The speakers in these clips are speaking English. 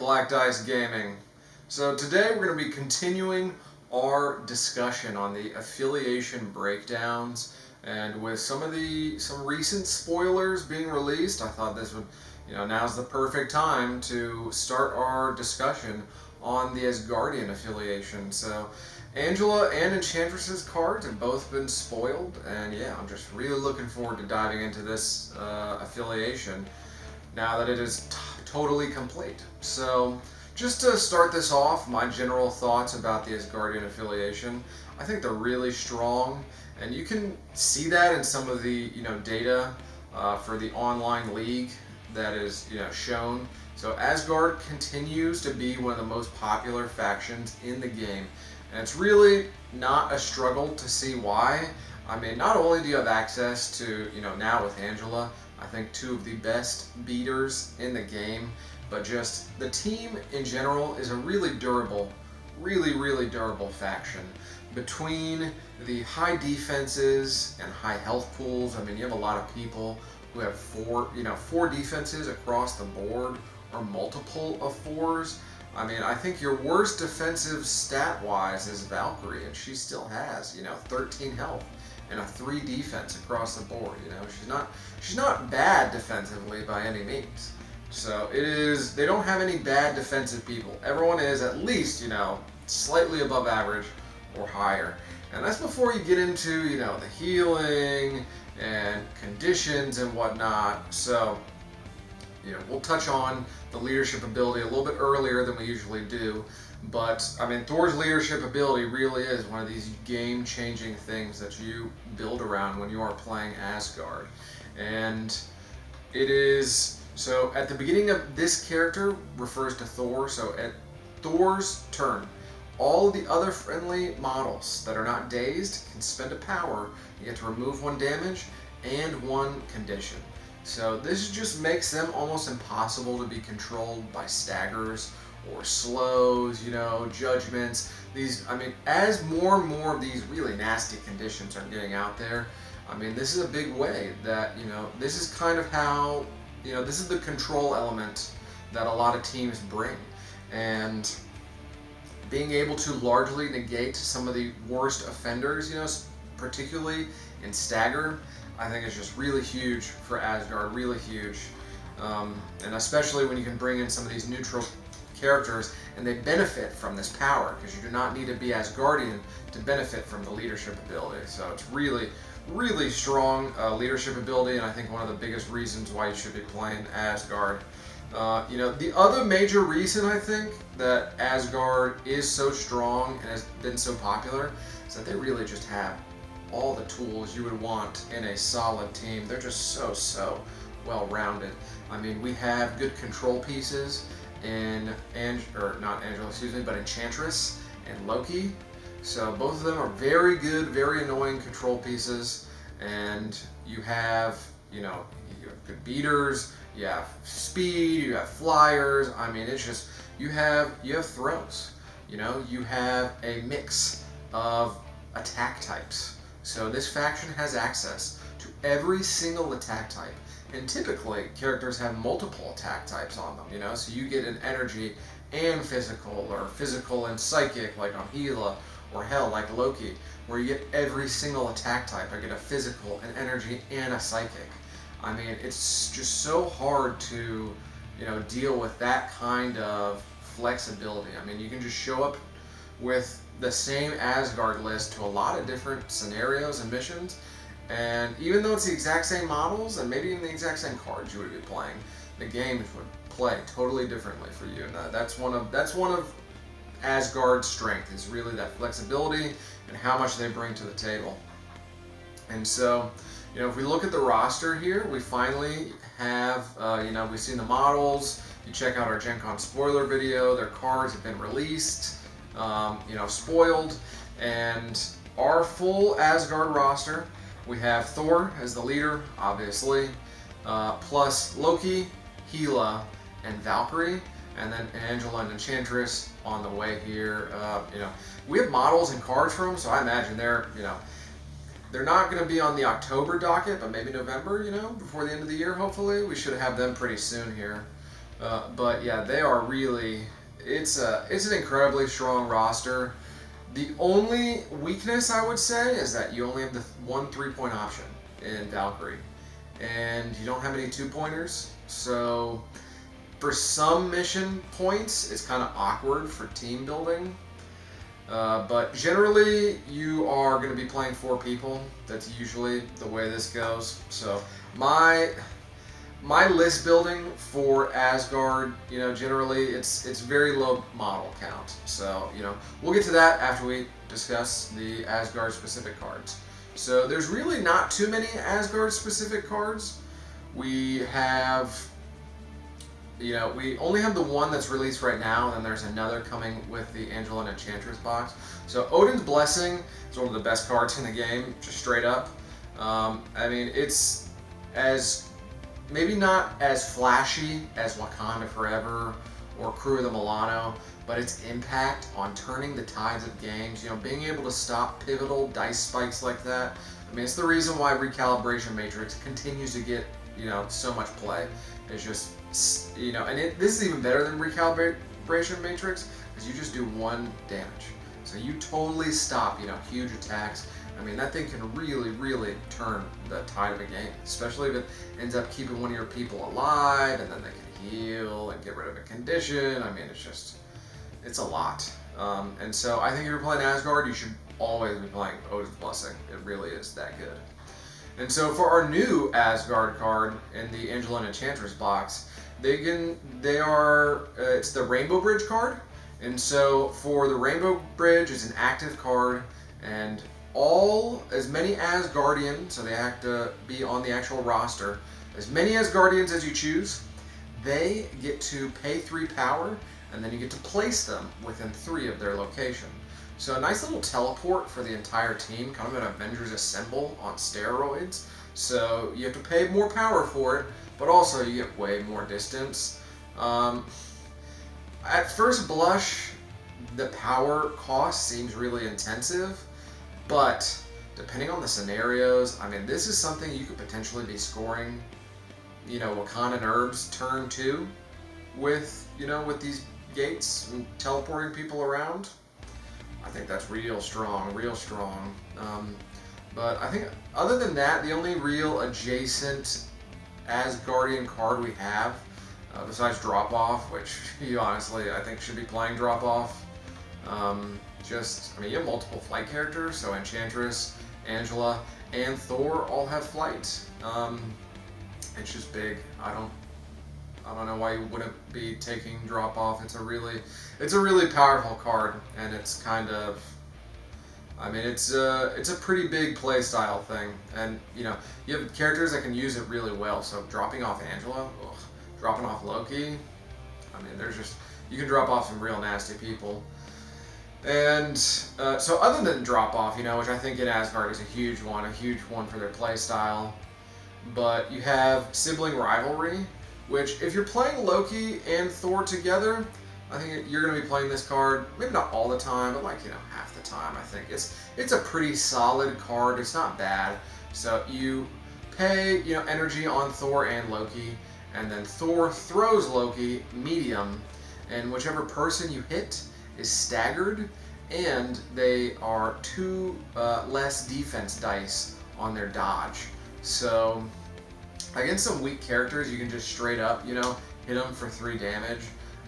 Black Dice Gaming. So today we're going to be continuing our discussion on the affiliation breakdowns, and with some recent spoilers being released, I thought this would, now's the perfect time to start our discussion on the Asgardian affiliation. So Angela and Enchantress's cards have both been spoiled, and yeah, I'm just really looking forward to diving into this affiliation now that it is totally complete. So just to start this off, my general thoughts about the Asgardian affiliation. I think they're really strong, and you can see that in some of the data for the online league that is shown. So Asgard continues to be one of the most popular factions in the game, and it's really not a struggle to see why. I mean, not only do you have access to, now with Angela, I think two of the best beaters in the game, but just the team in general is a really durable, really durable faction. Between the high defenses and high health pools, I mean, you have a lot of people who have four defenses across the board, or multiple of fours. I mean, I think your worst defensive stat-wise is Valkyrie, and she still has, 13 health and a 3 defense across the board. She's not bad defensively by any means. So they don't have any bad defensive people. Everyone is at least, slightly above average or higher. And that's before you get into, the healing and conditions and whatnot. So, we'll touch on the leadership ability a little bit earlier than we usually do. But, I mean, Thor's leadership ability really is one of these game-changing things that you build around when you are playing Asgard. And it is, so at the beginning of this character refers to Thor, so at Thor's turn, all of the other friendly models that are not dazed can spend a power. You get to remove 1 damage and 1 condition. So this just makes them almost impossible to be controlled by staggers or slows, judgments. As more and more of these really nasty conditions are getting out there, I mean, this is a big way that, this is kind of how, this is the control element that a lot of teams bring. And being able to largely negate some of the worst offenders, particularly in stagger, I think is just really huge for Asgard, really huge. And especially when you can bring in some of these neutral characters and they benefit from this power, because you do not need to be Asgardian to benefit from the leadership ability. So it's really strong leadership ability, and I think one of the biggest reasons why you should be playing Asgard. The other major reason I think that Asgard is so strong and has been so popular is that they really just have all the tools you would want in a solid team. They're just so well-rounded. I mean, we have good control pieces in Enchantress and Loki. So both of them are very good, very annoying control pieces, and you have, you have good beaters, you have speed, you have flyers. I mean, it's just, you have throws, you have a mix of attack types. So this faction has access to every single attack type. And typically, characters have multiple attack types on them, so you get an energy and physical, or physical and psychic, like on Hela, or hell, like Loki, where you get every single attack type. I get a physical, an energy, and a psychic. I mean, it's just so hard to, deal with that kind of flexibility. I mean, you can just show up with the same Asgard list to a lot of different scenarios and missions, and even though it's the exact same models and maybe even the exact same cards you would be playing, the games would play totally differently for you. And that's one of Asgard's strength, is really that flexibility and how much they bring to the table. And so, if we look at the roster here, we finally have, we've seen the models. You check out our Gen Con spoiler video, their cards have been released, spoiled, and our full Asgard roster. We have Thor as the leader, obviously, plus Loki, Hela, and Valkyrie, and then Angela and Enchantress on the way here. We have models and cards for them, so I imagine they're not going to be on the October docket, but maybe November, before the end of the year, hopefully. We should have them pretty soon here. But yeah, they are really. It's an incredibly strong roster. The only weakness I would say is that you only have the one 3-point option in Valkyrie, and you don't have any 2-pointers. So for some mission points, it's kind of awkward for team building. But generally, you are going to be playing 4 people. That's usually the way this goes. So my list building for Asgard, generally it's very low model count. So, we'll get to that after we discuss the Asgard specific cards. So there's really not too many Asgard specific cards. We have, we only have the one that's released right now, and then there's another coming with the Angela and Enchantress box. So Odin's Blessing is one of the best cards in the game, just straight up. It's maybe not as flashy as Wakanda Forever or Crew of the Milano, but its impact on turning the tides of games, being able to stop pivotal dice spikes like that. It's the reason why Recalibration Matrix continues to get, so much play. It's just, this is even better than Recalibration Matrix because you just do 1 damage. So you totally stop, huge attacks. That thing can really, really turn the tide of a game, especially if it ends up keeping one of your people alive, and then they can heal and get rid of a condition. It's a lot. And so I think if you're playing Asgard, you should always be playing Odin's Blessing. It really is that good. And so for our new Asgard card in the Angela and Enchantress box, it's the Rainbow Bridge card. And so for the Rainbow Bridge, it's an active card, and as many Asgardians, so they have to be on the actual roster, as many Asgardians as you choose, they get to pay 3 power, and then you get to place them within 3 of their location. So a nice little teleport for the entire team, kind of an Avengers Assemble on steroids. So you have to pay more power for it, but also you get way more distance. At first blush, the power cost seems really intensive, but depending on the scenarios, this is something you could potentially be scoring, Wakandan Herbs turn 2 with these gates and teleporting people around. I think that's real strong, real strong. But I think other than that, the only real adjacent Asgardian card we have, besides Drop Off, which you honestly I think should be playing Drop Off. You have multiple flight characters, so Enchantress, Angela, and Thor all have flight. It's just big. I don't know why you wouldn't be taking Drop Off. It's a really powerful card, and it's kind of, it's a pretty big play style thing, and you have characters that can use it really well. So dropping off Angela, dropping off Loki, you can drop off some real nasty people. And so other than Drop Off, which I think in Asgard is a huge one for their play style, but you have Sibling Rivalry, which if you're playing Loki and Thor together, I think you're going to be playing this card, maybe not all the time, but half the time. I think it's a pretty solid card. It's not bad. So you pay energy on Thor and Loki, and then Thor throws Loki medium, and whichever person you hit is staggered, and they are 2 less defense dice on their dodge. So against some weak characters, you can just straight up, hit them for 3 damage.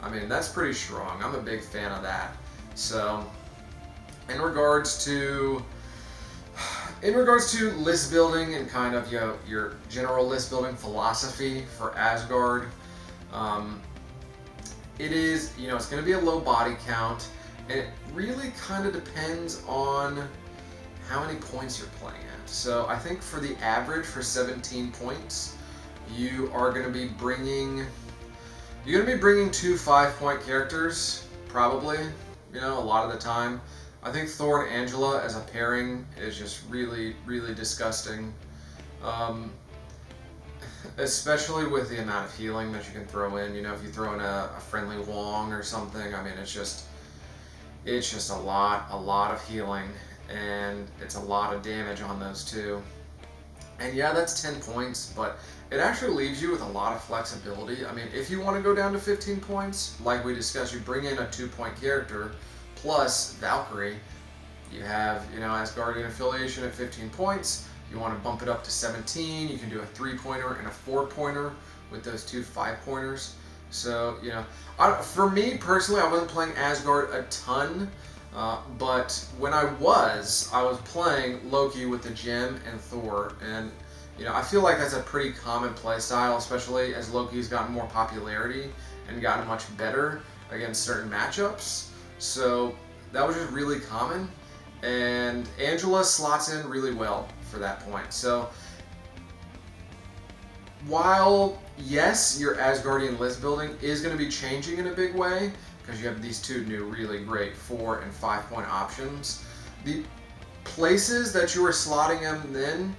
That's pretty strong. I'm a big fan of that. So in regards to list building and kind of your general list building philosophy for Asgard, it is, it's going to be a low body count, and it really kind of depends on how many points you're playing at. So I think for the average for 17 points, you are going to be bringing 2 5-point characters, probably, a lot of the time. I think Thor and Angela as a pairing is just really, really disgusting. Especially with the amount of healing that you can throw in. If you throw in a friendly Wong or something, it's just a lot of healing, and it's a lot of damage on those 2. And yeah, that's 10 points, but it actually leaves you with a lot of flexibility. I mean, if you want to go down to 15 points, like we discussed, you bring in a 2-point character plus Valkyrie. You have, Asgardian Affiliation at 15 points. You want to bump it up to 17, you can do a 3-pointer and a 4-pointer with those 2 5-pointers. So, for me personally, I wasn't playing Asgard a ton, but when I was playing Loki with the gem and Thor, and I feel like that's a pretty common play style, especially as Loki's gotten more popularity and gotten much better against certain matchups. So that was just really common, and Angela slots in really well for that point. So while, yes, your Asgardian list building is going to be changing in a big way, because you have these 2 new really great 4- and 5-point options, the places that you are slotting them in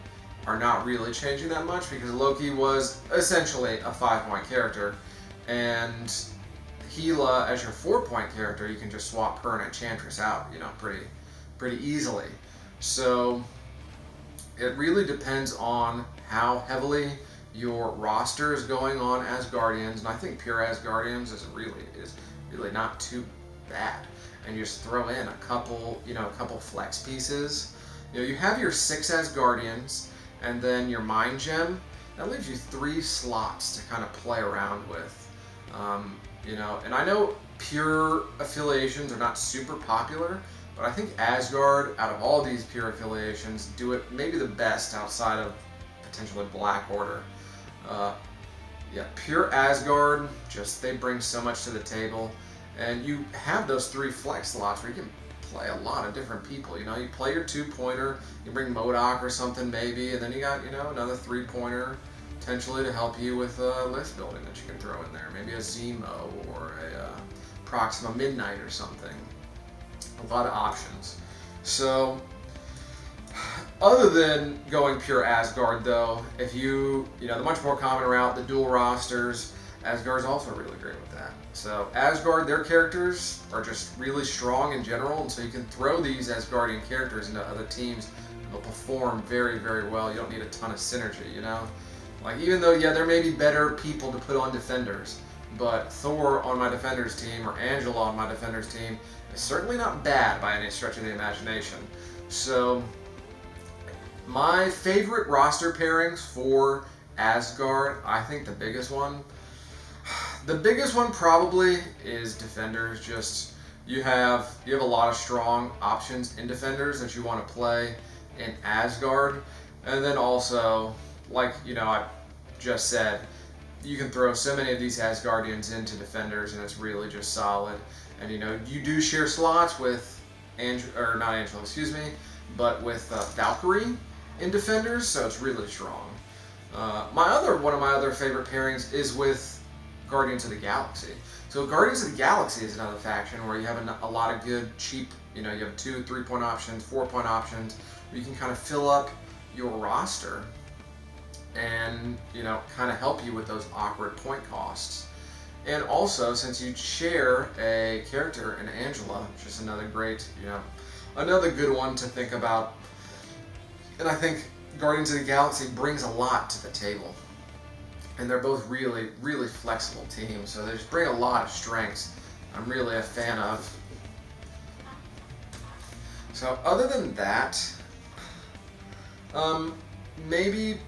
are not really changing that much, because Loki was essentially a 5-point character, and Hela as your 4-point character, you can just swap her and Enchantress out, pretty easily. So it really depends on how heavily your roster is going on Asgardians, and I think pure Asgardians is really not too bad. And you just throw in a couple flex pieces. You have your 6 Asgardians, and then your Mind Gem. That leaves you 3 slots to kind of play around with. And I know pure affiliations are not super popular, but I think Asgard, out of all these pure affiliations, do it maybe the best outside of potentially Black Order. Pure Asgard, they bring so much to the table, and you have those 3 flex slots where you can play a lot of different people. You play your 2-pointer, you bring MODOK or something maybe, and then you got another 3-pointer potentially to help you with list building that you can throw in there. Maybe a Zemo or a Proxima Midnight or something. A lot of options. So other than going pure Asgard, though, if the much more common route, the dual rosters, Asgard's also really great with that. So Asgard, their characters are just really strong in general, and so you can throw these Asgardian characters into other teams, and they'll perform very, very well. You don't need a ton of synergy, Like, even though, there may be better people to put on defenders, but Thor on my defenders team or Angela on my defenders team is certainly not bad by any stretch of the imagination. So my favorite roster pairings for Asgard, I think the biggest one probably is defenders. Just you have a lot of strong options in defenders that you want to play in Asgard, and then also, like I just said, you can throw so many of these Asgardians into defenders, and it's really just solid. And you do share slots with but with Valkyrie in defenders, so it's really strong. One of my other favorite pairings is with Guardians of the Galaxy. So Guardians of the Galaxy is another faction where you have a lot of good, cheap, you have 2 3-point options, 4-point options, where you can kind of fill up your roster and, kind of help you with those awkward point costs. And also, since you share a character in Angela, just another great, another good one to think about. And I think Guardians of the Galaxy brings a lot to the table. And they're both really, really flexible teams, so they just bring a lot of strengths I'm really a fan of. So other than that, maybe,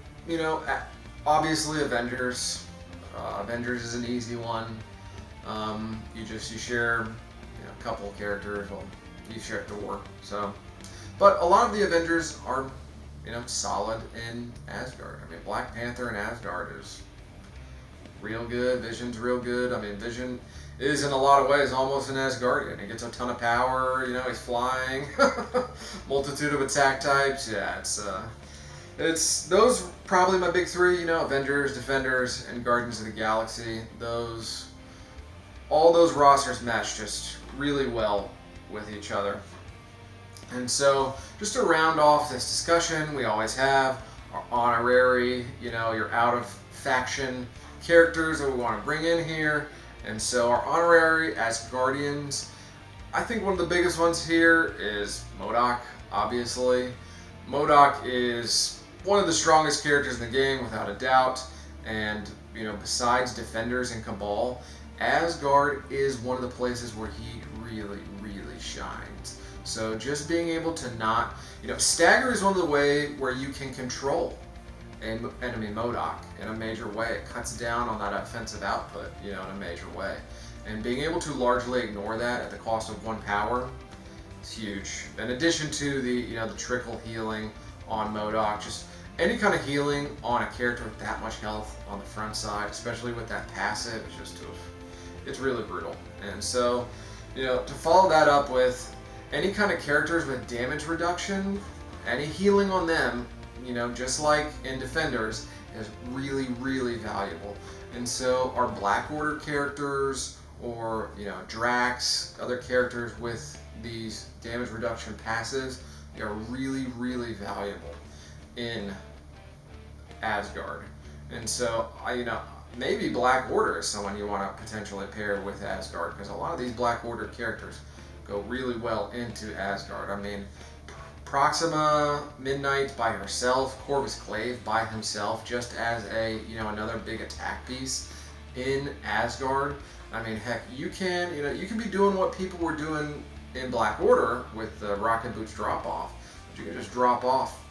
obviously Avengers. Avengers is an easy one. You share a couple of characters. Well, you share Thor. So, but a lot of the Avengers are, solid in Asgard. I mean, Black Panther in Asgard is real good. Vision's real good. I mean, Vision is in a lot of ways almost an Asgardian. He gets a ton of power. He's flying. Multitude of attack types. Yeah, it's those probably my big 3, Avengers, Defenders, and Guardians of the Galaxy. All those rosters mesh just really well with each other. And so, just to round off this discussion, we always have our honorary, your out of faction characters that we want to bring in here. And so our honorary Asgardians, I think one of the biggest ones here is MODOK, obviously. MODOK is one of the strongest characters in the game, without a doubt. And, you know, besides Defenders and Cabal, Asgard is one of the places where he really, really shines. So just being able to not, you know, Stagger is one of the way where you can control an enemy MODOK in a major way. It cuts down on that offensive output, you know, in a major way. And being able to largely ignore that at the cost of 1 power is huge. In addition to the, you know, the trickle healing on MODOK, just any kind of healing on a character with that much health on the front side, especially with that passive, is just, it's really brutal. And so, you know, to follow that up with any kind of characters with damage reduction, any healing on them, you know, just like in Defenders, is really, really valuable. And so our Black Order characters, or, you know, Drax, other characters with these damage reduction passives, they are really, really valuable in Asgard. And so, you know, maybe Black Order is someone you want to potentially pair with Asgard, because a lot of these Black Order characters go really well into Asgard. I mean, Proxima Midnight by herself, Corvus Glaive by himself, just as a, you know, another big attack piece in Asgard. I mean, heck, you can, you know, you can be doing what people were doing in Black Order with the Rocket Boots drop off. But you can just drop off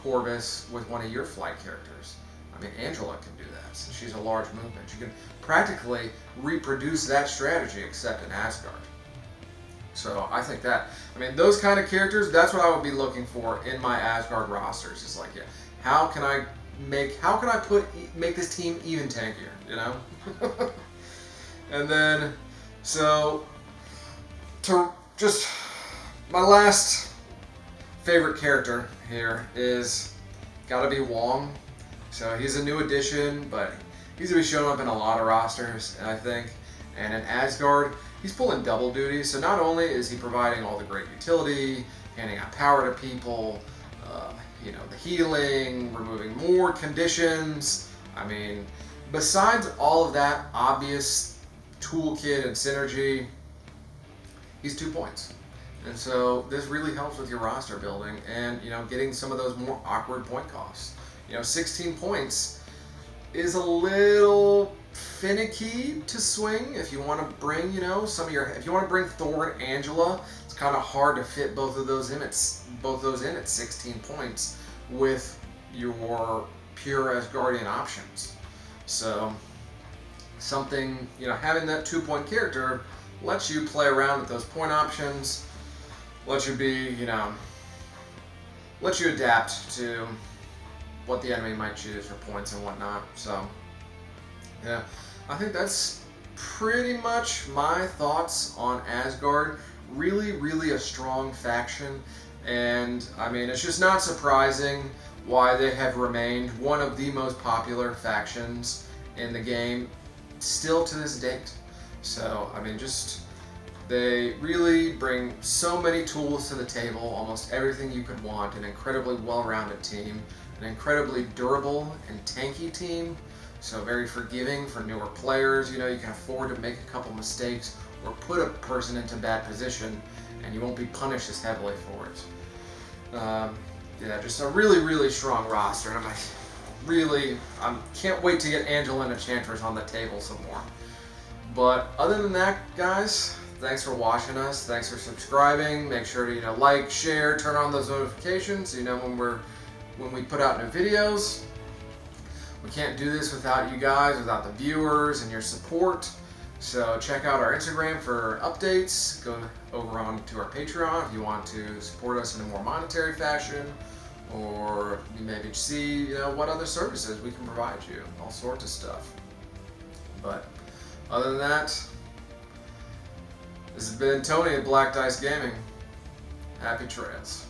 Corvus with one of your flight characters. I mean, Angela can do that, since she's a large movement. You can practically reproduce that strategy, except in Asgard. So I think that, I mean, those kind of characters, that's what I would be looking for in my Asgard rosters. It's like, yeah, how can I make this team even tankier, you know? And then, so, to just, my last favorite character here is gotta be Wong. So he's a new addition, but he's gonna be showing up in a lot of rosters, I think. And in Asgard, he's pulling double duty. So not only is he providing all the great utility, handing out power to people, you know, the healing, removing more conditions. I mean, besides all of that obvious toolkit and synergy, he's 2 points. And so this really helps with your roster building and, you know, getting some of those more awkward point costs. You know, 16 points is a little finicky to swing if you want to bring, you know, if you want to bring Thor and Angela, it's kind of hard to fit both those in at 16 points with your pure Asgardian options. So something, you know, having that 2-point character lets you play around with those point options, lets you be, you know, lets you adapt to what the enemy might choose for points and whatnot. So yeah, I think that's pretty much my thoughts on Asgard. Really, really a strong faction, and I mean, it's just not surprising why they have remained one of the most popular factions in the game still to this date. So, I mean, just, they really bring so many tools to the table, almost everything you could want, an incredibly well-rounded team, an incredibly durable and tanky team, so very forgiving for newer players. You know, you can afford to make a couple mistakes or put a person into bad position and you won't be punished as heavily for it. Yeah, just a really, really strong roster, and I can't wait to get Angela and Enchantress on the table some more. But other than that, guys, thanks for watching us. Thanks for subscribing. Make sure to, you know, like, share, turn on those notifications so you know when we put out new videos. We can't do this without you guys, without the viewers and your support. So check out our Instagram for updates. Go over on to our Patreon if you want to support us in a more monetary fashion, or you maybe see, you know, what other services we can provide you, all sorts of stuff. But other than that, this has been Tony at Black Dice Gaming. Happy trails.